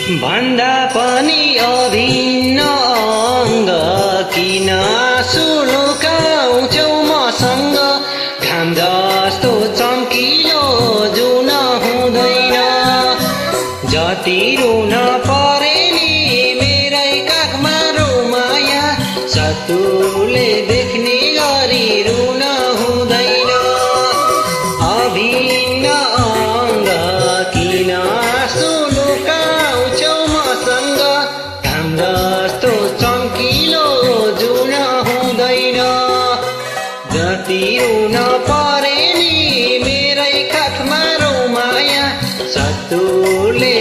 भन्दा पनि अभिन्न अङ्ग किन सुलुकाउँछौ मसँग घाम जस्तो चम्किलो जुन हुँदैन जति रुन परे नि मेरै काखमा रुमाया शत्रुले देख्ने गरी रुन हुँदैन अभिन्न अङ्ग किन सुलुकाउँछौ मसँग घाम जस्तो चम्किलो जुन हुँदैन जति रुन परे नि मेरै काखमा रुमाया शत्रुले